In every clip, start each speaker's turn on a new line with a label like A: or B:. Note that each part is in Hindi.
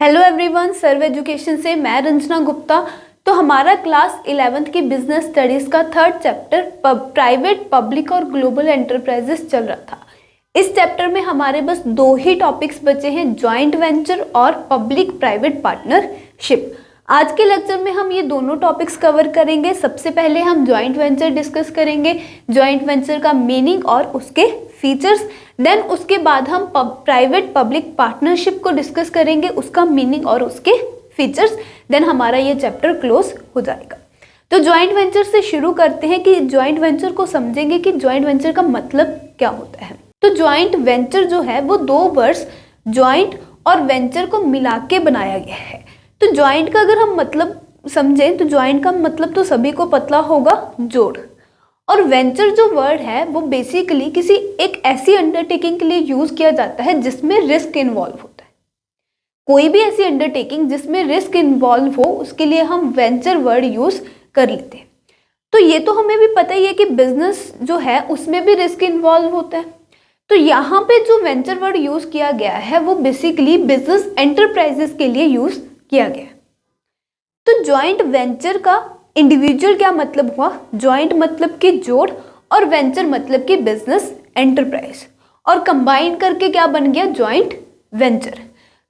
A: हेलो एवरीवन, सर्व एजुकेशन से मैं रंजना गुप्ता। तो हमारा क्लास 11th की बिजनेस स्टडीज़ का थर्ड चैप्टर प्राइवेट, पब्लिक और ग्लोबल एंटरप्राइजेस चल रहा था। इस चैप्टर में हमारे बस दो ही टॉपिक्स बचे हैं, जॉइंट वेंचर और पब्लिक प्राइवेट पार्टनरशिप। आज के लेक्चर में हम ये दोनों टॉपिक्स कवर करेंगे। सबसे पहले हम जॉइंट वेंचर डिस्कस करेंगे, जॉइंट वेंचर का मीनिंग और उसके फीचर्स। देन उसके बाद हम प्राइवेट पब्लिक पार्टनरशिप को डिस्कस करेंगे, उसका मीनिंग और उसके फीचर्स। देन हमारा ये चैप्टर क्लोज हो जाएगा। तो जॉइंट वेंचर से शुरू करते हैं कि जॉइंट वेंचर को समझेंगे कि जॉइंट वेंचर का मतलब क्या होता है। तो जॉइंट वेंचर जो है वो दो वर्ड्स जॉइंट और वेंचर को मिला के बनाया गया है। तो जॉइंट का अगर हम मतलब समझें तो जॉइंट का मतलब तो सभी को पता होगा, जोड़। और वेंचर जो वर्ड है वो बेसिकली किसी एक ऐसी अंडरटेकिंग के लिए यूज किया जाता है जिसमें रिस्क इन्वॉल्व होता है। कोई भी ऐसी अंडरटेकिंग जिसमें रिस्क इन्वॉल्व हो उसके लिए हम वेंचर वर्ड यूज कर लेते हैं। तो ये तो हमें भी पता ही है कि बिजनेस जो है उसमें भी रिस्क इन्वॉल्व होता है। तो यहाँ पे जो वेंचर वर्ड यूज किया गया है वो बेसिकली बिजनेस एंटरप्राइजेस के लिए यूज किया गया। तो जॉइंट वेंचर का इंडिविजुअल क्या मतलब हुआ, जॉइंट मतलब कि जोड़ और वेंचर मतलब कि बिजनेस एंटरप्राइज, और कंबाइन करके क्या बन गया, जॉइंट वेंचर।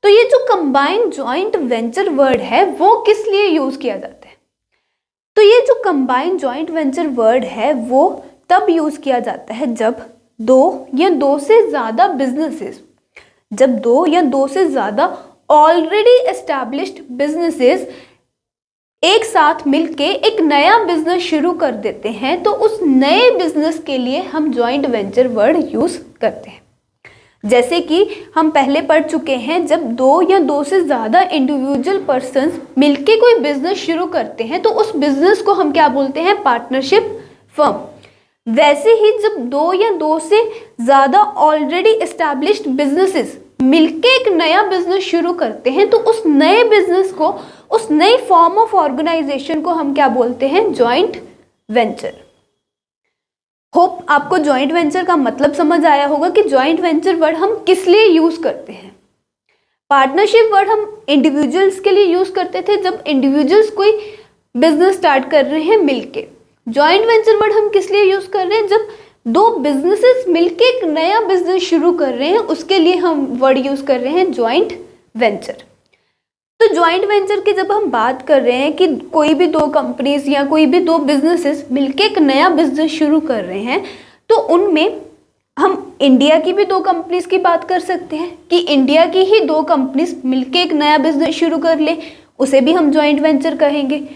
A: तो ये जो कंबाइन जॉइंट वेंचर वर्ड है वो किस लिए यूज किया जाता है? तो ये जो कंबाइन जॉइंट वेंचर वर्ड है वो तब यूज किया जाता है जब दो या दो से ज्यादा बिजनेसेस, जब दो या दो से ज्यादा ऑलरेडी एस्टैब्लिश्ड बिजनेसेस एक साथ मिलके एक नया बिजनेस शुरू कर देते हैं, तो उस नए बिजनेस के लिए हम जॉइंट वेंचर वर्ड यूज करते हैं। जैसे कि हम पहले पढ़ चुके हैं, जब दो या दो से ज्यादा इंडिविजुअल पर्सन्स मिलके कोई बिजनेस शुरू करते हैं तो उस बिजनेस को हम क्या बोलते हैं, पार्टनरशिप फर्म। वैसे ही जब दो या दो से ज्यादा ऑलरेडी एस्टैब्लिश्ड बिजनेसेस मिलके एक नया बिजनेस शुरू करते हैं तो उस नए बिजनेस को, उस नई फॉर्म ऑफ ऑर्गेनाइजेशन को हम क्या बोलते हैं, जॉइंट वेंचर। होप आपको जॉइंट वेंचर का मतलब समझ आया होगा कि जॉइंट वेंचर वर्ड हम किस लिए यूज करते हैं। पार्टनरशिप वर्ड हम इंडिविजुअल्स के लिए यूज करते थे जब इंडिविजुअल्स कोई बिजनेस स्टार्ट कर रहे हैं मिलके। जॉइंट वेंचर वर्ड हम किस लिए यूज कर रहे हैं, जब दो बिजनेसेस मिलके एक नया बिजनेस शुरू कर रहे हैं, उसके लिए हम वर्ड यूज कर रहे हैं जॉइंट वेंचर। तो जॉइंट वेंचर की जब हम बात कर रहे हैं कि कोई भी दो कंपनीज या कोई भी दो बिजनेसेस मिलके एक नया बिजनेस शुरू कर रहे हैं, तो उनमें हम इंडिया की भी दो कंपनीज की बात कर सकते हैं कि इंडिया की ही दो कंपनीज मिलके एक नया बिजनेस शुरू कर ले, उसे भी हम जॉइंट वेंचर कहेंगे।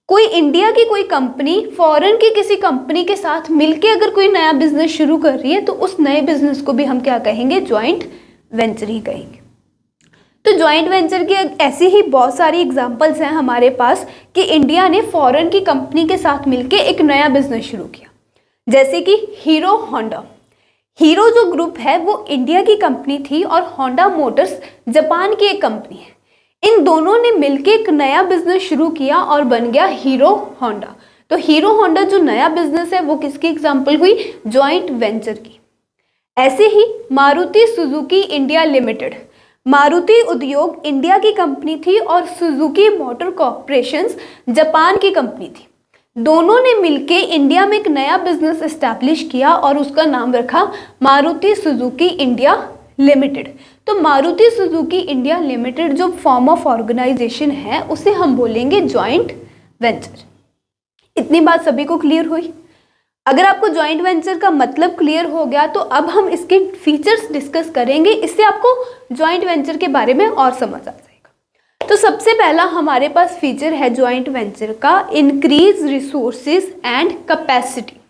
A: कोई इंडिया की कोई कंपनी फॉरेन की किसी कंपनी के साथ मिलके अगर कोई नया बिजनेस शुरू कर रही है तो उस नए बिजनेस को भी हम क्या कहेंगे, जॉइंट वेंचर ही कहेंगे। तो जॉइंट वेंचर की ऐसी ही बहुत सारी एग्जांपल्स हैं हमारे पास कि इंडिया ने फॉरेन की कंपनी के साथ मिलके एक नया बिजनेस शुरू किया। जैसे कि हीरो होंडा, हीरो जो ग्रुप है वो इंडिया की कंपनी थी और होंडा मोटर्स जापान की एक कंपनी है। इन दोनों ने मिलके एक नया बिजनेस शुरू किया और बन गया हीरो होंडा। तो हीरो होंडा जो नया बिजनेस है वो किसकी एग्जांपल हुई, जॉइंट वेंचर की। ऐसे ही Maruti Suzuki India Limited, Maruti Udyog India की कंपनी थी और सुजुकी मोटर कॉर्पोरेशन जापान की कंपनी थी। दोनों ने मिलके इंडिया में एक नया बिजनेस एस्टैब्लिश किया और उसका नाम रखा मारुति सुजुकी इंडिया लिमिटेड। तो मारुति सुजुकी इंडिया लिमिटेड जो फॉर्म ऑफ ऑर्गेनाइजेशन है उसे हम बोलेंगे जॉइंट वेंचर। इतनी बात सभी को क्लियर हुई? अगर आपको जॉइंट वेंचर का मतलब क्लियर हो गया तो अब हम इसके फीचर्स डिस्कस करेंगे, इससे आपको जॉइंट वेंचर के बारे में और समझ आ जाएगा। तो सबसे पहला हमारे पास फीचर है जॉइंट वेंचर का, इंक्रीज रिसोर्सेज एंड कैपेसिटी।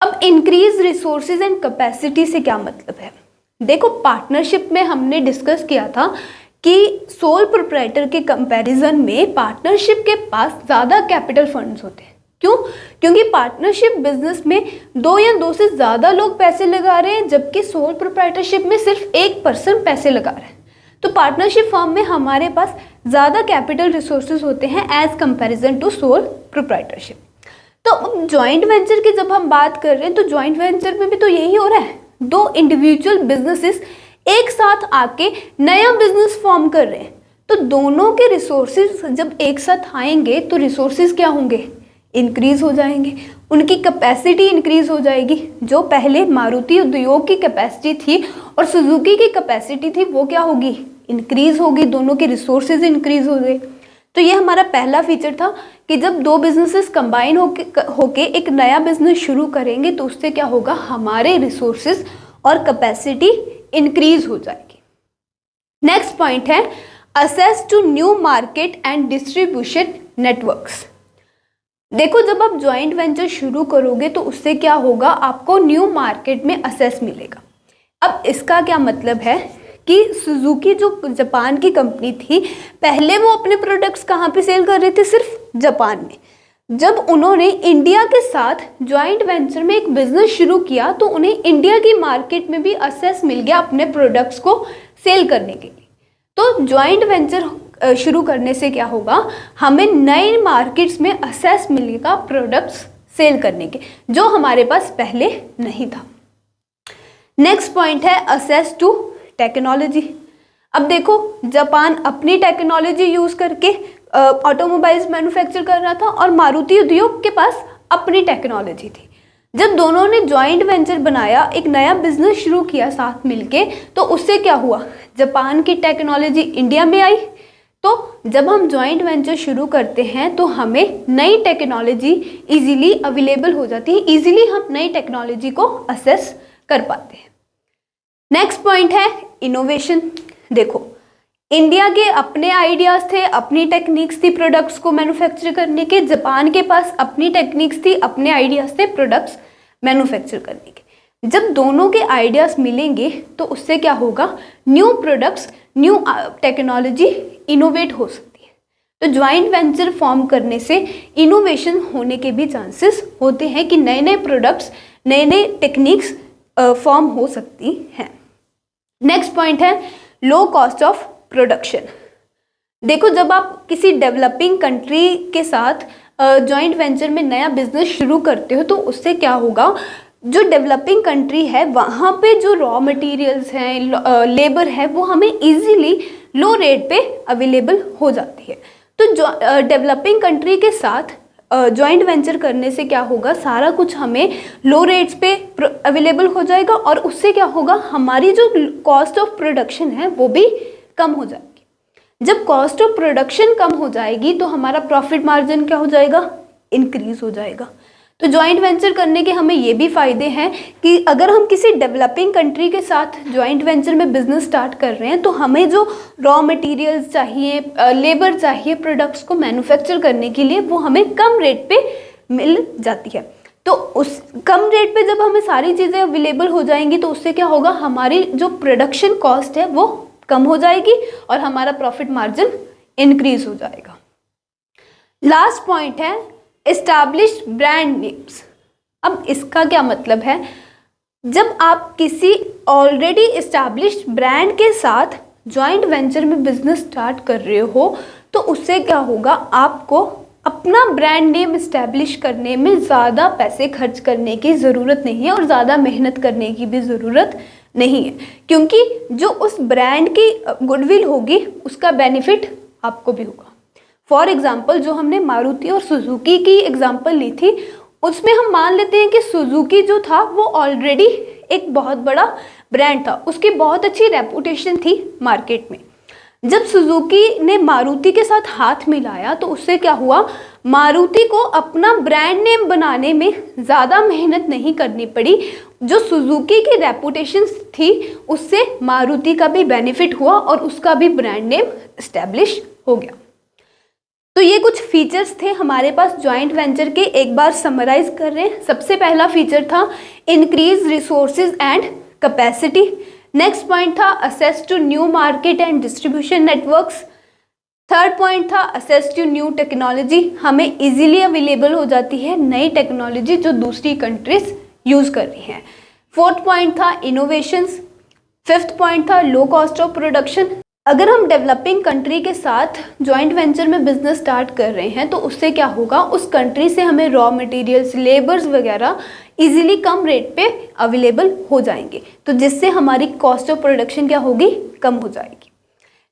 A: अब इंक्रीज रिसोर्सेज एंड कैपेसिटी से क्या मतलब है? देखो, पार्टनरशिप में हमने डिस्कस किया था कि सोल प्रोप्राइटर के कंपैरिजन में पार्टनरशिप के पास ज़्यादा कैपिटल फंड्स होते हैं। क्यों? क्योंकि पार्टनरशिप बिजनेस में दो या दो से ज़्यादा लोग पैसे लगा रहे हैं, जबकि सोल प्रोप्राइटरशिप में सिर्फ एक पर्सन पैसे लगा रहे हैं। तो पार्टनरशिप फर्म में हमारे पास ज़्यादा कैपिटल रिसोर्सेज होते हैं as comparison to sole proprietorship. तो जॉइंट वेंचर की जब हम बात कर रहे हैं तो जॉइंट वेंचर में भी तो यही हो रहा है, दो इंडिविजुअल बिजनेसेस एक साथ आके नया बिजनेस फॉर्म कर रहे हैं। तो दोनों के रिसोर्सेज जब एक साथ आएंगे तो रिसोर्सेज क्या होंगे, इंक्रीज हो जाएंगे, उनकी कैपेसिटी इंक्रीज हो जाएगी। जो पहले मारुति उद्योग की कैपेसिटी थी और सुजुकी की कैपेसिटी थी वो क्या होगी, इंक्रीज होगी, दोनों के रिसोर्सेज इंक्रीज हो गए। तो ये हमारा पहला फीचर था कि जब दो बिजनेसेस कंबाइन होके एक नया बिजनेस शुरू करेंगे तो उससे क्या होगा, हमारे रिसोर्सेज और कैपेसिटी इंक्रीज हो जाएगी। नेक्स्ट पॉइंट है access to new market and distribution networks. देखो जब आप ज्वाइंट वेंचर शुरू करोगे तो उससे क्या होगा, आपको न्यू मार्केट में असेस मिलेगा। अब इसका क्या मतलब है कि सुजुकी जो जापान की कंपनी थी, पहले वो अपने प्रोडक्ट्स कहाँ पे सेल कर रहे थे, सिर्फ जापान में। जब उन्होंने इंडिया के साथ ज्वाइंट वेंचर में एक बिजनेस शुरू किया तो उन्हें इंडिया की मार्केट में भी असेस मिल गया अपने प्रोडक्ट्स को सेल करने के लिए। तो ज्वाइंट वेंचर शुरू करने से क्या होगा, हमें नए मार्केट्स में असेस मिलेगा प्रोडक्ट्स सेल करने के, जो हमारे पास पहले नहीं था। नेक्स्ट पॉइंट है असेस टू टेक्नोलॉजी। अब देखो जापान अपनी टेक्नोलॉजी यूज करके ऑटोमोबाइल्स मैन्युफैक्चर कर रहा था और मारुति उद्योग के पास अपनी टेक्नोलॉजी थी। जब दोनों ने जॉइंट वेंचर बनाया, एक नया बिजनेस शुरू किया साथ मिलके, तो उससे क्या हुआ, जापान की टेक्नोलॉजी इंडिया में आई। तो जब हम जॉइंट वेंचर शुरू करते हैं तो हमें नई टेक्नोलॉजी इजीली अवेलेबल हो जाती है, इजीली हम नई टेक्नोलॉजी को असेस कर पाते हैं। नेक्स्ट पॉइंट है इनोवेशन। देखो इंडिया के अपने आइडियाज़ थे, अपनी टेक्निक्स थी प्रोडक्ट्स को मैन्युफैक्चर करने के, जापान के पास अपनी टेक्निक्स थी, अपने आइडियाज़ थे प्रोडक्ट्स मैन्युफैक्चर करने के। जब दोनों के आइडियाज़ मिलेंगे तो उससे क्या होगा, new products, new technology innovate हो सकती है। तो ज्वाइंट वेंचर फॉर्म करने से इनोवेशन होने के भी चांसेस होते हैं कि नए नए प्रोडक्ट्स, नए नए टेक्निक्स फॉर्म हो सकती हैं। नेक्स्ट पॉइंट है लो कॉस्ट ऑफ प्रोडक्शन। देखो जब आप किसी डेवलपिंग कंट्री के साथ जॉइंट वेंचर में नया बिजनेस शुरू करते हो तो उससे क्या होगा, जो डेवलपिंग कंट्री है वहाँ पे जो रॉ मटेरियल्स हैं, लेबर है, वो हमें इजीली लो रेट पे अवेलेबल हो जाती है। तो जो डेवलपिंग कंट्री के साथ जॉइंट वेंचर करने से क्या होगा, सारा कुछ हमें लो रेट्स पे अवेलेबल हो जाएगा और उससे क्या होगा, हमारी जो कॉस्ट ऑफ प्रोडक्शन है वो भी कम हो जाएगी। जब कॉस्ट ऑफ प्रोडक्शन कम हो जाएगी तो हमारा प्रॉफिट मार्जिन क्या हो जाएगा, इंक्रीज हो जाएगा। तो जॉइंट वेंचर करने के हमें ये भी फ़ायदे हैं कि अगर हम किसी डेवलपिंग कंट्री के साथ जॉइंट वेंचर में बिजनेस स्टार्ट कर रहे हैं तो हमें जो रॉ मटेरियल्स चाहिए, लेबर चाहिए प्रोडक्ट्स को मैन्युफैक्चर करने के लिए, वो हमें कम रेट पे मिल जाती है। तो उस कम रेट पे जब हमें सारी चीज़ें अवेलेबल हो जाएंगी तो उससे क्या होगा, हमारी जो प्रोडक्शन कॉस्ट है वो कम हो जाएगी और हमारा प्रॉफिट मार्जिन इंक्रीज हो जाएगा। लास्ट पॉइंट है एस्टैब्लिश्ड ब्रांड नेम्स। अब इसका क्या मतलब है, जब आप किसी ऑलरेडी एस्टैब्लिश्ड ब्रांड के साथ जॉइंट वेंचर में बिजनेस स्टार्ट कर रहे हो तो उससे क्या होगा, आपको अपना ब्रांड नेम इस्टेब्लिश करने में ज़्यादा पैसे खर्च करने की ज़रूरत नहीं है और ज़्यादा मेहनत करने की भी ज़रूरत नहीं है, क्योंकि जो उस ब्रांड की गुडविल होगी उसका बेनिफिट आपको भी होगा। फॉर एग्जाम्पल जो हमने मारुति और सुजुकी की एग्जाम्पल ली थी, उसमें हम मान लेते हैं कि सुजुकी जो था वो ऑलरेडी एक बहुत बड़ा ब्रांड था, उसकी बहुत अच्छी रेपुटेशन थी मार्केट में। जब सुजुकी ने मारुति के साथ हाथ मिलाया तो उससे क्या हुआ, मारुति को अपना ब्रांड नेम बनाने में ज़्यादा मेहनत नहीं करनी पड़ी। जो सुजुकी की रेपुटेशन थी उससे मारुति का भी बेनिफिट हुआ और उसका भी ब्रांड नेम इस्टेब्लिश हो गया। तो ये कुछ फीचर्स थे हमारे पास जॉइंट वेंचर के, एक बार समराइज कर रहे हैं। सबसे पहला फीचर था increase resources and capacity. Next point था access to new market and distribution networks. Third point था असेस टू न्यू टेक्नोलॉजी, हमें इजीली अवेलेबल हो जाती है नई टेक्नोलॉजी जो दूसरी कंट्रीज यूज कर रही हैं। फोर्थ पॉइंट था इनोवेशंस। फिफ्थ पॉइंट था लो कॉस्ट ऑफ प्रोडक्शन। अगर हम डेवलपिंग कंट्री के साथ जॉइंट वेंचर में बिजनेस स्टार्ट कर रहे हैं तो उससे क्या होगा, उस कंट्री से हमें रॉ मटेरियल्स, लेबर्स वगैरह इजीली कम रेट पे अवेलेबल हो जाएंगे, तो जिससे हमारी कॉस्ट ऑफ प्रोडक्शन क्या होगी, कम हो जाएगी।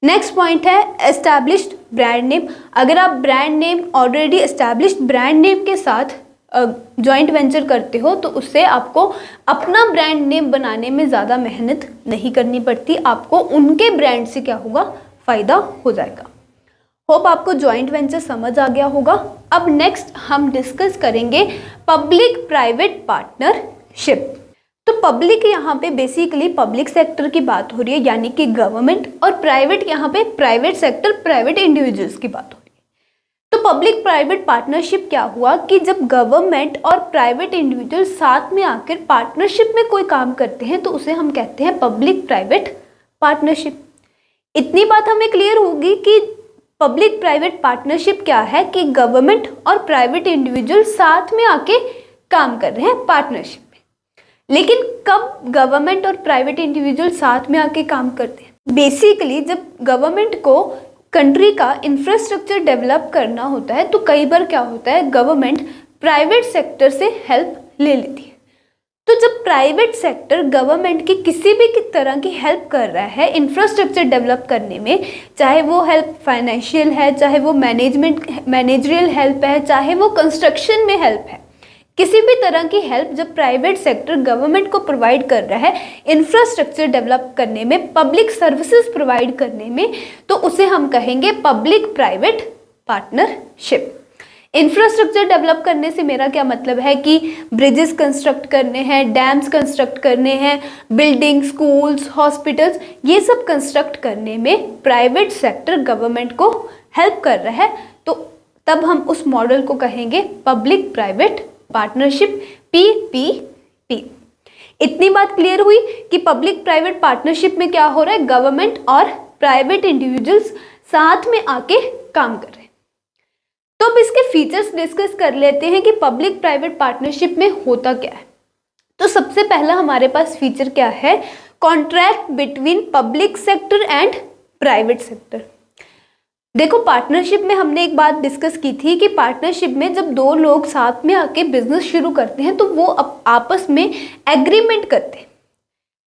A: नेक्स्ट पॉइंट है एस्टैब्लिश्ड ब्रांड नेम। अगर आप brand name already established brand name के साथ जॉइंट वेंचर करते हो तो उससे आपको अपना ब्रांड नेम बनाने में ज़्यादा मेहनत नहीं करनी पड़ती, आपको उनके ब्रांड से क्या होगा, फ़ायदा हो जाएगा। होप आपको जॉइंट वेंचर समझ आ गया होगा। अब नेक्स्ट हम डिस्कस करेंगे पब्लिक प्राइवेट पार्टनरशिप। तो पब्लिक यहाँ पे बेसिकली पब्लिक सेक्टर की बात हो रही है, यानी कि गवर्नमेंट, और प्राइवेट यहाँ पे प्राइवेट सेक्टर, प्राइवेट इंडिविजुअल्स की बात हो रही है। तो पब्लिक प्राइवेट पार्टनरशिप क्या हुआ कि जब गवर्नमेंट और प्राइवेट इंडिविजुअल साथ में आकर पार्टनरशिप में कोई काम करते हैं तो उसे हम कहते हैं पब्लिक प्राइवेट पार्टनरशिप। इतनी बात हमें क्लियर होगी कि पब्लिक प्राइवेट पार्टनरशिप क्या है कि गवर्नमेंट और प्राइवेट इंडिविजुअल साथ में आके काम कर रहे हैं पार्टनरशिप में। लेकिन कब गवर्नमेंट और प्राइवेट इंडिविजुअल साथ में आके काम करते हैं, बेसिकली जब गवर्नमेंट को कंट्री का इंफ्रास्ट्रक्चर डेवलप करना होता है तो कई बार क्या होता है, गवर्नमेंट प्राइवेट सेक्टर से हेल्प ले लेती है। तो जब प्राइवेट सेक्टर गवर्नमेंट की किसी भी तरह की हेल्प कर रहा है इंफ्रास्ट्रक्चर डेवलप करने में, चाहे वो हेल्प फाइनेंशियल है, चाहे वो मैनेजरियल हेल्प है, चाहे वो कंस्ट्रक्शन में हेल्प है, किसी भी तरह की हेल्प जब प्राइवेट सेक्टर गवर्नमेंट को प्रोवाइड कर रहा है इंफ्रास्ट्रक्चर डेवलप करने में, पब्लिक सर्विसेज प्रोवाइड करने में, तो उसे हम कहेंगे public private partnership. Infrastructure develop करने से मेरा क्या मतलब है कि ब्रिजेस कंस्ट्रक्ट करने हैं, डैम्स कंस्ट्रक्ट करने हैं, बिल्डिंग, स्कूल्स, हॉस्पिटल्स, ये सब कंस्ट्रक्ट करने में प्राइवेट सेक्टर गवर्नमेंट को हेल्प कर रहा है, तो तब हम उस मॉडल को कहेंगे पब्लिक प्राइवेट पार्टनरशिप, PPP। इतनी बात क्लियर हुई कि पब्लिक प्राइवेट पार्टनरशिप में क्या हो रहा है, गवर्नमेंट और प्राइवेट इंडिविजुअल्स साथ में आके काम कर रहे हैं। तो अब इसके फीचर्स डिस्कस कर लेते हैं कि पब्लिक प्राइवेट पार्टनरशिप में होता क्या है। तो सबसे पहला हमारे पास फीचर क्या है, contract between public sector and private sector. देखो पार्टनरशिप में हमने एक बात डिस्कस की थी कि पार्टनरशिप में जब दो लोग साथ में आके बिजनेस शुरू करते हैं तो वो आपस में एग्रीमेंट करते हैं।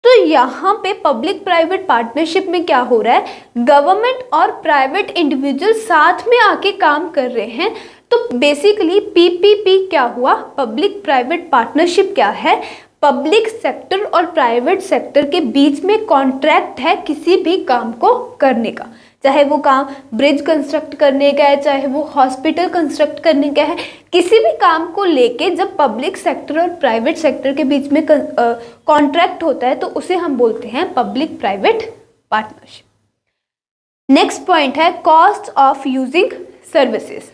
A: तो यहाँ पे पब्लिक प्राइवेट पार्टनरशिप में क्या हो रहा है, गवर्नमेंट और प्राइवेट इंडिविजुअल साथ में आके काम कर रहे हैं। तो बेसिकली PPP क्या हुआ, पब्लिक प्राइवेट पार्टनरशिप क्या है, पब्लिक सेक्टर और प्राइवेट सेक्टर के बीच में कॉन्ट्रैक्ट है किसी भी काम को करने का, चाहे वो काम ब्रिज कंस्ट्रक्ट करने का है, चाहे वो हॉस्पिटल कंस्ट्रक्ट करने का है, किसी भी काम को लेके जब पब्लिक सेक्टर और प्राइवेट सेक्टर के बीच में कॉन्ट्रैक्ट होता है तो उसे हम बोलते हैं public private partnership. Next point है कॉस्ट ऑफ यूजिंग सर्विसेज।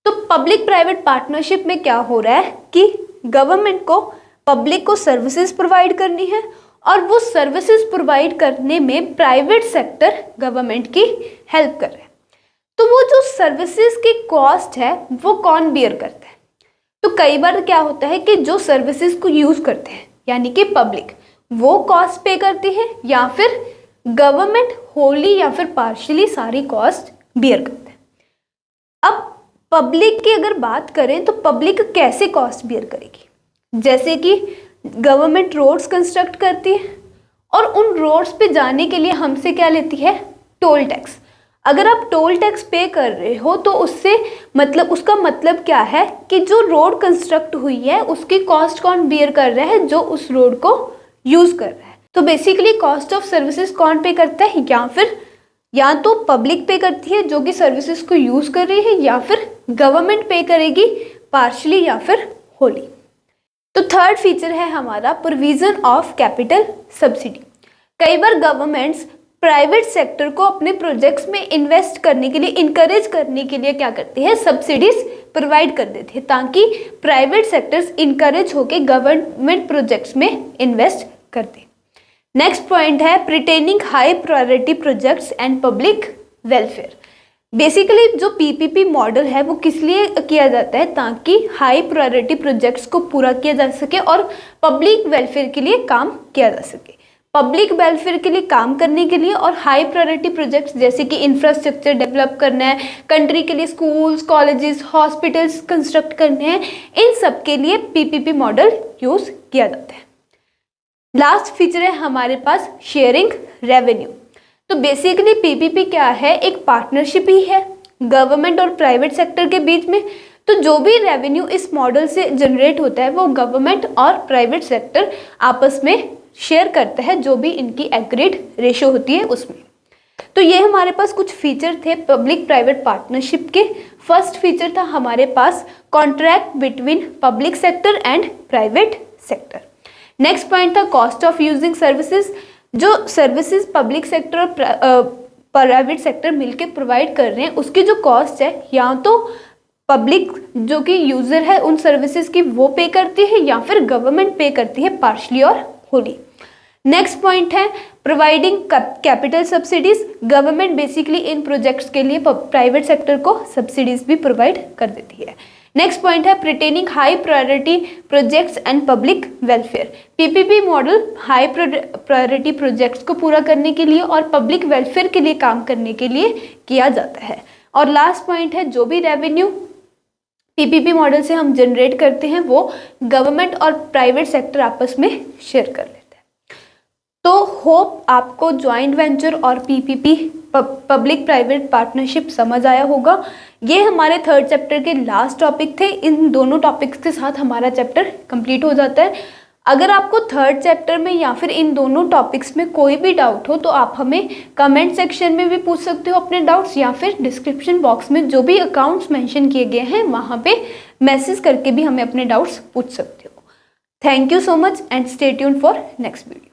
A: तो पब्लिक प्राइवेट पार्टनरशिप में क्या हो रहा है कि गवर्नमेंट को पब्लिक को सर्विसेज प्रोवाइड करनी है और वो सर्विसेज प्रोवाइड करने में प्राइवेट सेक्टर गवर्नमेंट की हेल्प कर रहा है। तो वो जो सर्विसेज की कॉस्ट है वो कौन बियर करता है, तो कई बार क्या होता है कि जो सर्विसेज को यूज करते हैं यानी कि पब्लिक, वो कॉस्ट पे करती है या फिर गवर्नमेंट होली या फिर पार्शियली सारी कॉस्ट बियर करता है। अब पब्लिक की अगर बात करें तो पब्लिक कैसे कॉस्ट बियर करेगी, जैसे कि गवर्नमेंट रोड्स कंस्ट्रक्ट करती है और उन रोड्स पे जाने के लिए हमसे क्या लेती है, टोल टैक्स। अगर आप टोल टैक्स पे कर रहे हो तो उससे मतलब उसका मतलब क्या है कि जो रोड कंस्ट्रक्ट हुई है उसकी कॉस्ट कौन बियर कर रहा है, जो उस रोड को यूज कर रहा है। तो बेसिकली कॉस्ट ऑफ सर्विसेज कौन पे करता है, या तो पब्लिक पे करती है जो कि सर्विसेज को यूज कर रही है, या फिर गवर्नमेंट पे करेगी पार्शली या फिर होली। तो थर्ड फीचर है हमारा प्रोविजन ऑफ कैपिटल सब्सिडी। कई बार गवर्नमेंट्स प्राइवेट सेक्टर को अपने प्रोजेक्ट्स में इन्वेस्ट करने के लिए इनकरेज करने के लिए क्या करती है, सब्सिडीज प्रोवाइड कर देती है ताकि प्राइवेट सेक्टर्स इनकरेज होकर गवर्नमेंट प्रोजेक्ट्स में इन्वेस्ट करते। नेक्स्ट पॉइंट है pertaining high priority projects and public welfare. Basically जो PPP मॉडल है वो किस लिए किया जाता है, ताकि हाई प्रायोरिटी प्रोजेक्ट्स को पूरा किया जा सके और पब्लिक वेलफेयर के लिए काम किया जा सके। पब्लिक वेलफेयर के लिए काम करने के लिए और हाई प्रायोरिटी प्रोजेक्ट्स जैसे कि इंफ्रास्ट्रक्चर डेवलप करना है, कंट्री के लिए स्कूल्स, कॉलेजेस, हॉस्पिटल्स कंस्ट्रक्ट करने हैं, इन सब के लिए पीपीपी मॉडल यूज किया जाता है। लास्ट फीचर है हमारे पास शेयरिंग रेवेन्यू। तो बेसिकली पीपीपी क्या है, एक पार्टनरशिप ही है गवर्नमेंट और प्राइवेट सेक्टर के बीच में। तो जो भी रेवेन्यू इस मॉडल से जनरेट होता है वो गवर्नमेंट और प्राइवेट सेक्टर आपस में शेयर करते हैं, जो भी इनकी एग्रीड रेशो होती है उसमें। तो ये हमारे पास कुछ फीचर थे पब्लिक प्राइवेट पार्टनरशिप के। फर्स्ट फीचर था हमारे पास contract between public sector and private sector. Next point था कॉस्ट ऑफ यूजिंग सर्विसेज। जो सर्विसेज पब्लिक सेक्टर और प्राइवेट सेक्टर मिलकर प्रोवाइड कर रहे हैं उसकी जो कॉस्ट है, या तो पब्लिक जो कि यूजर है उन सर्विसेज की वो पे करती है या फिर गवर्नमेंट पे करती है पार्शली और होली। नेक्स्ट पॉइंट है providing capital subsidies. Government basically इन प्रोजेक्ट्स के लिए प्राइवेट सेक्टर को सब्सिडीज भी प्रोवाइड कर देती है। नेक्स्ट पॉइंट है pertaining high priority projects and public welfare. PPP model high priority projects को पूरा करने के लिए और पब्लिक वेलफेयर के लिए काम करने के लिए किया जाता है। और लास्ट पॉइंट है जो भी रेवेन्यू पीपीपी मॉडल से हम जनरेट करते हैं वो गवर्नमेंट और प्राइवेट सेक्टर आपस में शेयर कर लेते हैं। तो होप आपको ज्वाइंट वेंचर और पीपीपी पब्लिक प्राइवेट पार्टनरशिप समझ आया होगा। ये हमारे थर्ड चैप्टर के लास्ट टॉपिक थे। इन दोनों टॉपिक्स के साथ हमारा चैप्टर कंप्लीट हो जाता है। अगर आपको थर्ड चैप्टर में या फिर इन दोनों टॉपिक्स में कोई भी डाउट हो तो आप हमें कमेंट सेक्शन में भी पूछ सकते हो अपने डाउट्स, या फिर डिस्क्रिप्शन बॉक्स में जो भी अकाउंट्स मेंशन किए गए हैं वहाँ पे मैसेज करके भी हमें अपने डाउट्स पूछ सकते हो। Thank you so much and stay tuned for next video.